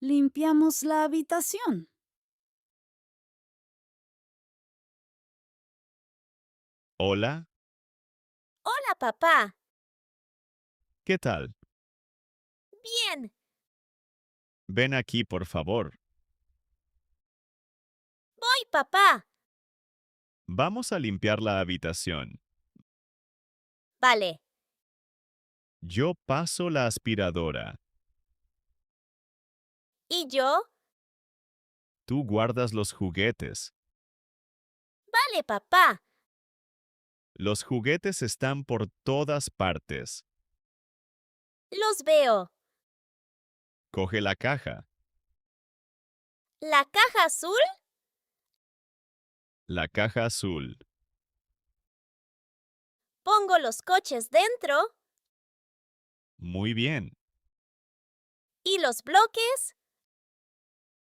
Limpiamos la habitación. Hola, Hola, papá. ¿qué tal? Bien. Ven aquí, por favor. Voy, papá. Vamos a limpiar la habitación. Vale. Yo paso la aspiradora. ¿Y yo? Tú guardas los juguetes. Vale, papá. Los juguetes están por todas partes. Los veo. Coge la caja. ¿La caja azul? La caja azul. Pongo los coches dentro. Muy bien. ¿Y los bloques?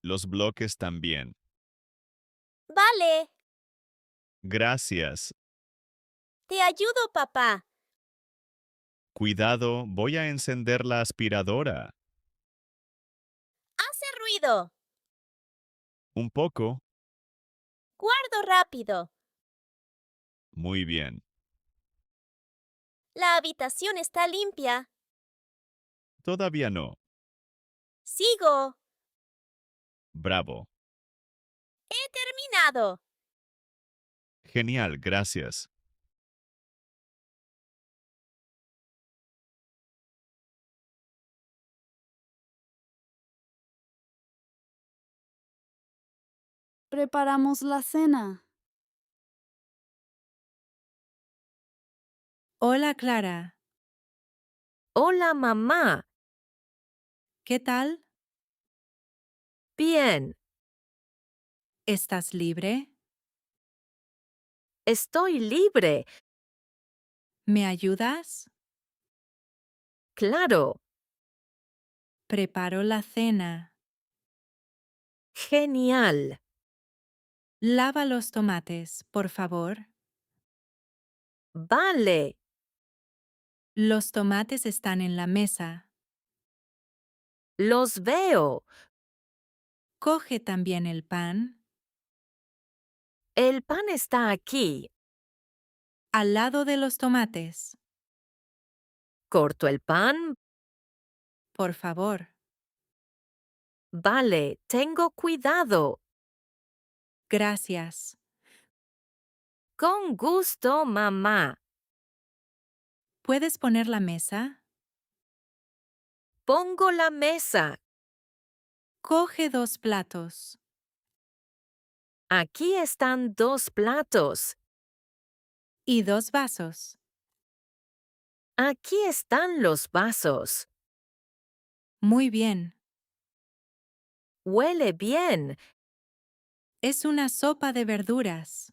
Los bloques también. Vale. Gracias. Te ayudo, papá. Cuidado, voy a encender la aspiradora. Hace ruido. Un poco. Guardo rápido. Muy bien. La habitación está limpia. Todavía no. Sigo. Bravo. He terminado. Genial, gracias. Preparamos la cena. Hola Clara, Hola, mamá. ¿qué tal? Bien. ¿Estás libre? Estoy libre. ¿Me ayudas? Claro. Preparo la cena. Genial. Lava los tomates, por favor. Vale. Los tomates están en la mesa. Los veo. Coge también el pan. El pan está aquí. Al lado de los tomates, Corto el pan. por favor. Vale, tengo cuidado. Gracias. Con gusto, mamá. ¿Puedes poner la mesa? Pongo la mesa. Coge 2 platos. Aquí están 2 platos. Y 2 vasos. Aquí están los vasos. Muy bien. Huele bien. Es una sopa de verduras.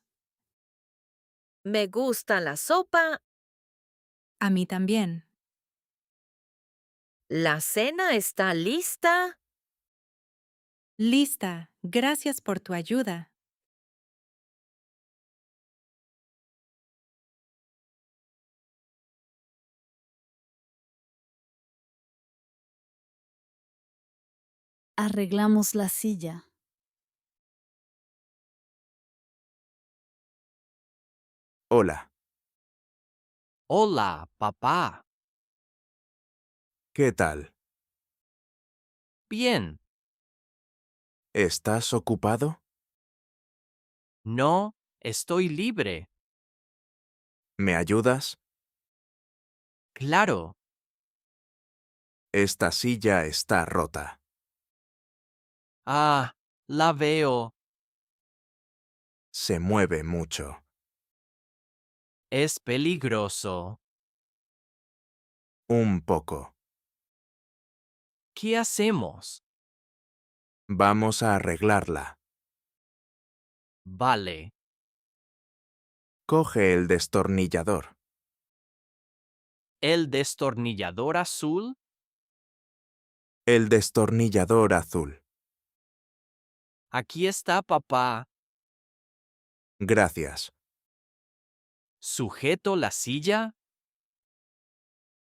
Me gusta la sopa. A mí también. La cena está lista. Lista. Gracias por tu ayuda. Arreglamos la silla. Hola, Hola, papá. ¿qué tal? Bien. ¿Estás ocupado? No, estoy libre. ¿Me ayudas? Claro. Esta silla está rota. Ah, la veo. Se mueve mucho. Es peligroso. Un poco. ¿Qué hacemos? Vamos a arreglarla. Vale. Coge el destornillador. ¿El destornillador azul? El destornillador azul. Aquí está, papá. Gracias. ¿Sujeto la silla?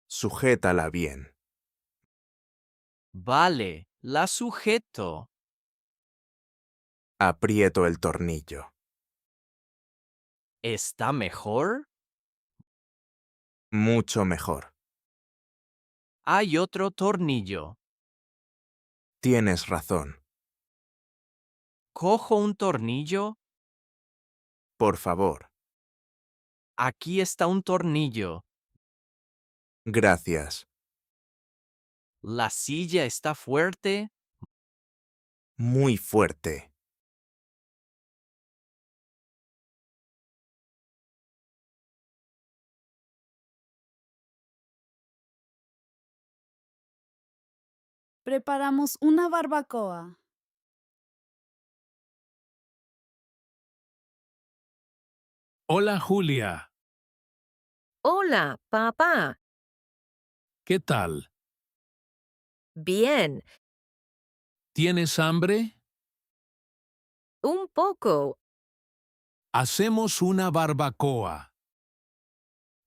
Sujétala bien. Vale, La sujeto. Aprieto el tornillo. ¿Está mejor? Mucho mejor. Hay otro tornillo. Tienes razón. ¿Cojo un tornillo? Por favor. Aquí está un tornillo. Gracias. ¿La silla está fuerte? Muy fuerte. Preparamos una barbacoa. Hola Julia, Hola, papá. ¿qué tal? Bien, ¿Tienes hambre? un poco. Hacemos una barbacoa.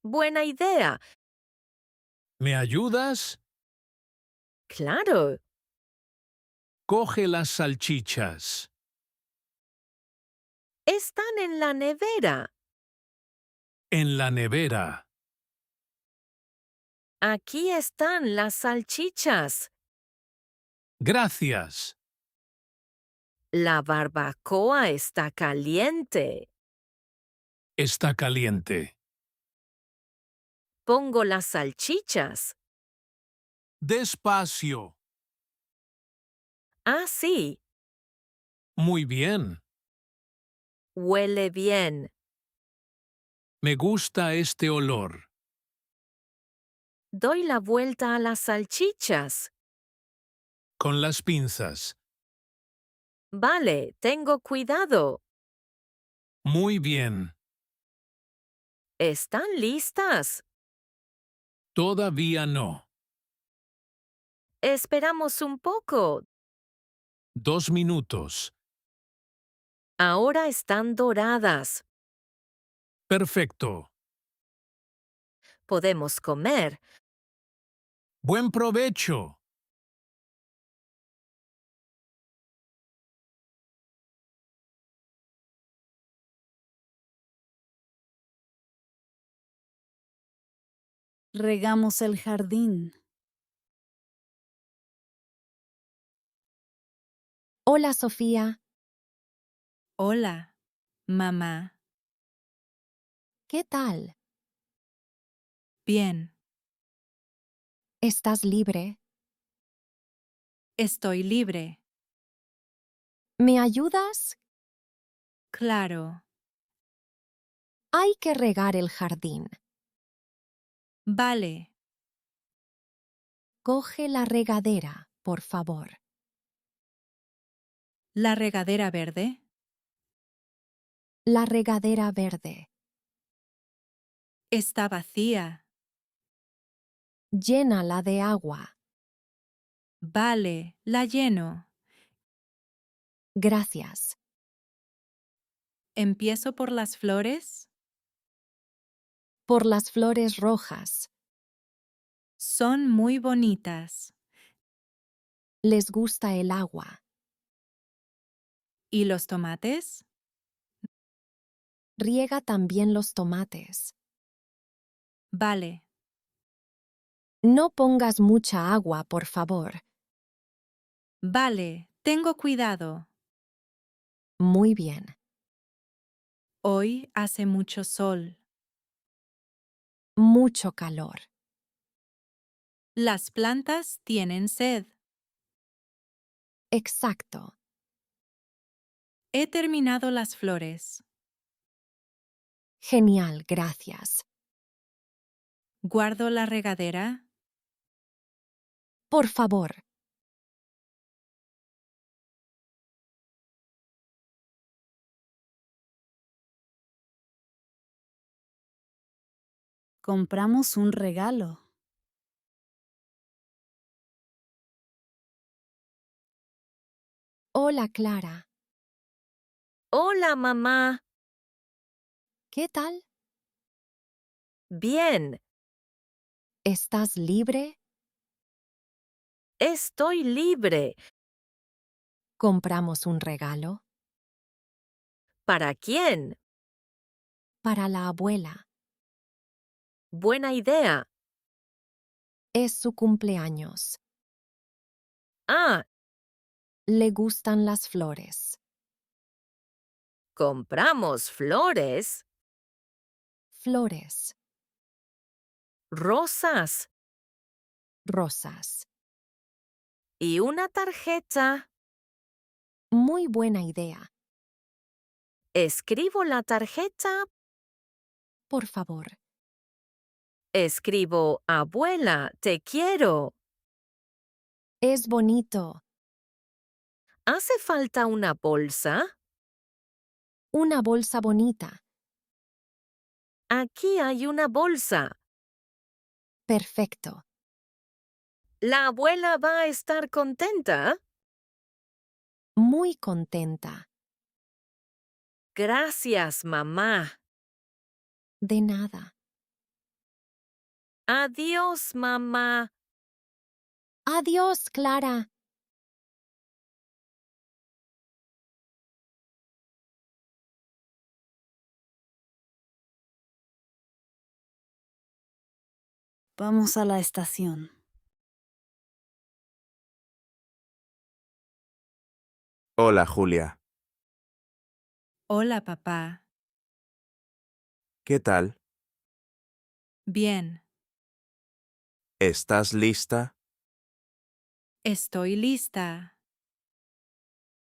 Buena idea. ¿Me ayudas? Claro. Coge las salchichas. Están en la nevera. En la nevera. Aquí están las salchichas. Gracias. La barbacoa está caliente. Está caliente. Pongo las salchichas. Despacio. Ah, sí. Muy bien. Huele bien. Me gusta este olor. Doy la vuelta a las salchichas. Con las pinzas. Vale, tengo cuidado. Muy bien. ¿Están listas? Todavía no. Esperamos un poco. 2 minutos. Ahora están doradas. Perfecto. Podemos comer. Buen provecho. Regamos el jardín. Hola, Sofía. Hola, mamá. ¿Qué tal? Bien, ¿Estás libre? estoy libre. ¿Me ayudas? Claro. Hay que regar el jardín. Vale, Coge la regadera, por favor. la regadera verde. La regadera verde. Está vacía. Llénala de agua. Vale, la lleno. Gracias. ¿Empiezo por las flores? Por las flores rojas. Son muy bonitas. Les gusta el agua. ¿Y los tomates? Riega también los tomates. Vale, No pongas mucha agua, por favor. vale, tengo cuidado. Muy bien. Hoy hace mucho sol. Mucho calor. Las plantas tienen sed. Exacto. He terminado las flores. Genial, gracias. ¿Guardo la regadera? Por favor. Compramos un regalo. Hola, Clara. Hola, mamá. ¿Qué tal? Bien, ¿Estás libre? estoy libre. ¿Compramos un regalo? ¿Para quién? Para la abuela. Buena idea. Es su cumpleaños. Ah, Le gustan las flores. compramos flores. Flores. Rosas. Rosas. Y una tarjeta. Muy buena idea. Escribo la tarjeta. Por favor. Escribo, abuela, te quiero. Es bonito. ¿Hace falta una bolsa? Una bolsa bonita. Aquí hay una bolsa. Perfecto. ¿La abuela va a estar contenta? Muy contenta. Gracias, mamá. De nada. Adiós, mamá. Adiós, Clara. Vamos a la estación. Hola, Julia. Hola, papá. ¿Qué tal? Bien. ¿Estás lista? Estoy lista.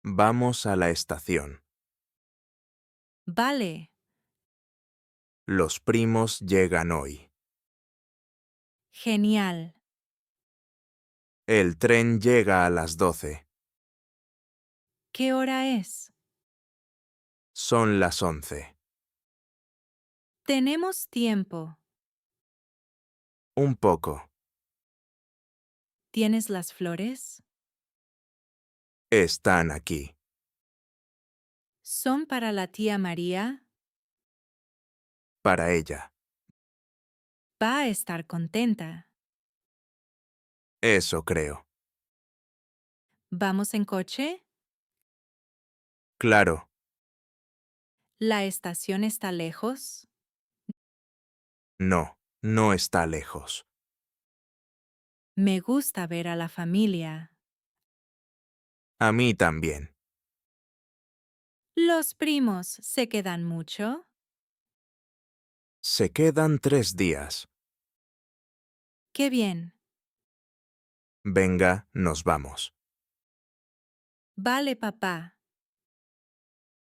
Vamos a la estación. Vale. Los primos llegan hoy. Genial. El tren llega a las 12. ¿Qué hora es? Son las 11. Tenemos tiempo. Un poco. ¿Tienes las flores? Están aquí. ¿Son para la tía María? Para ella. Va a estar contenta. Eso creo. ¿Vamos en coche? Claro. ¿La estación está lejos? No, no está lejos. Me gusta ver a la familia. A mí también. ¿Los primos se quedan mucho? Se quedan 3 días. ¡Qué bien! Venga, nos vamos. Vale, papá.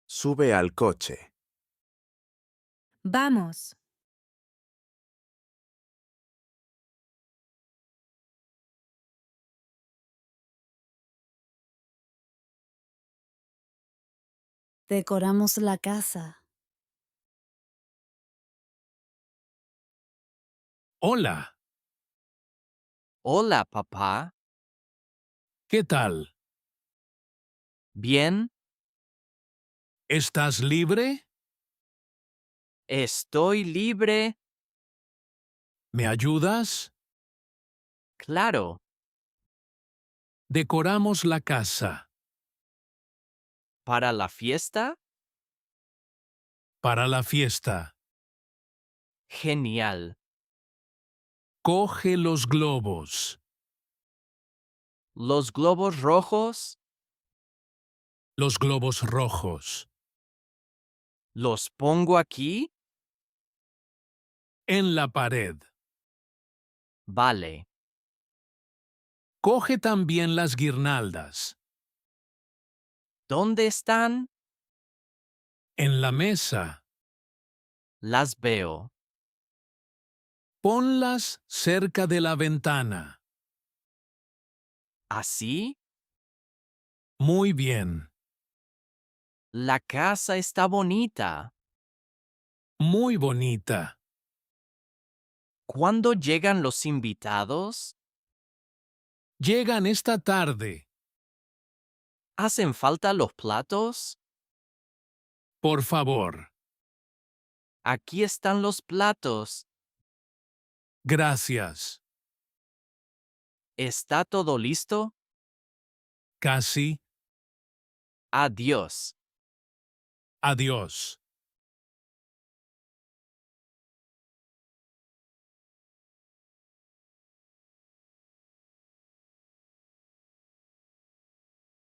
Sube al coche. Vamos. Decoramos la casa. Hola. Hola, papá. ¿Qué tal? Bien, ¿Estás libre? estoy libre. ¿Me ayudas? Claro. Decoramos la casa. ¿Para la fiesta? Para la fiesta. Genial. Coge los globos. ¿Los globos rojos? Los globos rojos. ¿Los pongo aquí? En la pared. Vale. Coge también las guirnaldas. ¿Dónde están? En la mesa. Las veo. Ponlas cerca de la ventana. ¿Así? Muy bien. La casa está bonita. Muy bonita. ¿Cuándo llegan los invitados? Llegan esta tarde. ¿Hacen falta los platos? Por favor. Aquí están los platos. Gracias. ¿Está todo listo? Casi. Adiós. Adiós.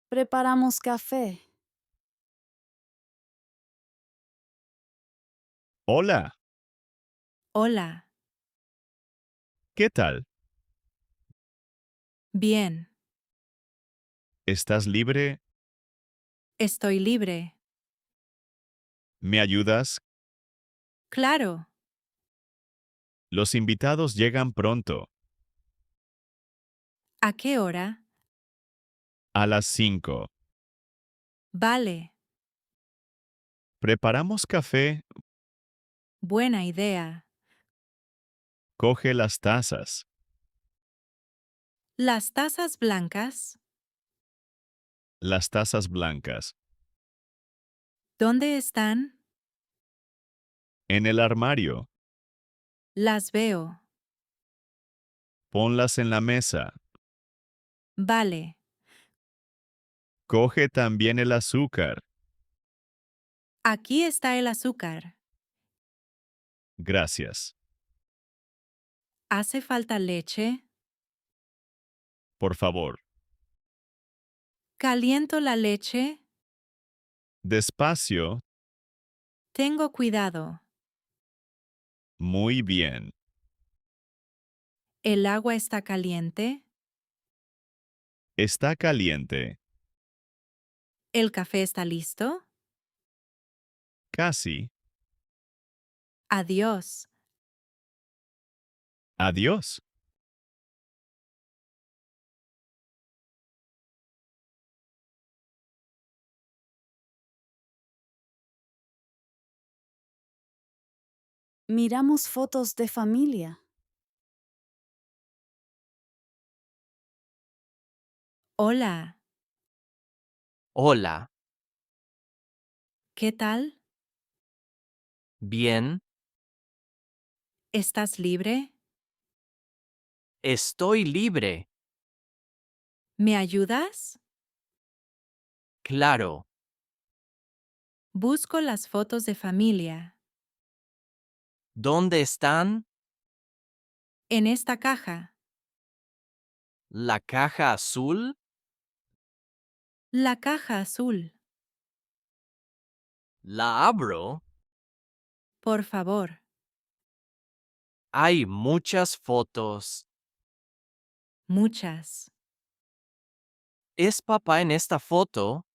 Preparamos café. Hola, Hola. ¿qué tal? Bien. ¿Estás libre? Estoy libre. ¿Me ayudas? Claro. Los invitados llegan pronto, ¿A qué hora? a las 5. Vale. Preparamos café, Buena idea. coge las tazas. Las tazas blancas, Las tazas blancas. ¿dónde están? En el armario. Las veo. Ponlas en la mesa. Vale. Coge también el azúcar. Aquí está el azúcar. Gracias. ¿Hace falta leche? Por favor. ¿Caliento la leche? Despacio. Tengo cuidado. Muy bien. ¿El agua está caliente? Está caliente. ¿El café está listo? Casi. Adiós. Adiós. Miramos fotos de familia. Hola. Hola. ¿Qué tal? Bien. ¿Estás libre? Estoy libre. ¿Me ayudas? Claro. Busco las fotos de familia. ¿Dónde están? En esta caja. ¿La caja azul? La caja azul. ¿La abro? Por favor. Hay muchas fotos. Muchas. ¿Es papá en esta foto?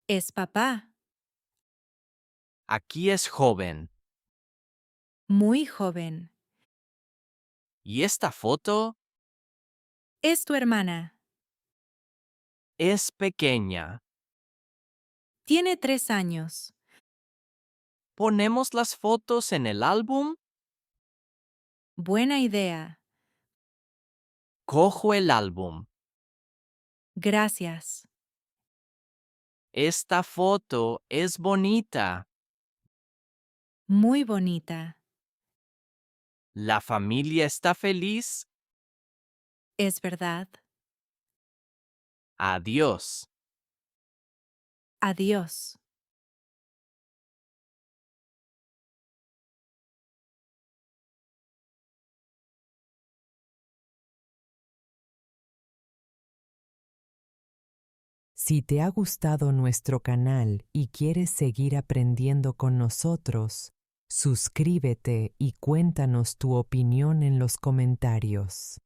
Es papá. Aquí es joven. Muy joven. ¿Y esta foto? Es tu hermana. Es pequeña. Tiene 3 años. ¿Ponemos las fotos en el álbum? Buena idea. Cojo el álbum. Gracias. Esta foto es bonita. Muy bonita. ¿La familia está feliz? Es verdad. Adiós. Adiós. Si te ha gustado nuestro canal y quieres seguir aprendiendo con nosotros, suscríbete y cuéntanos tu opinión en los comentarios.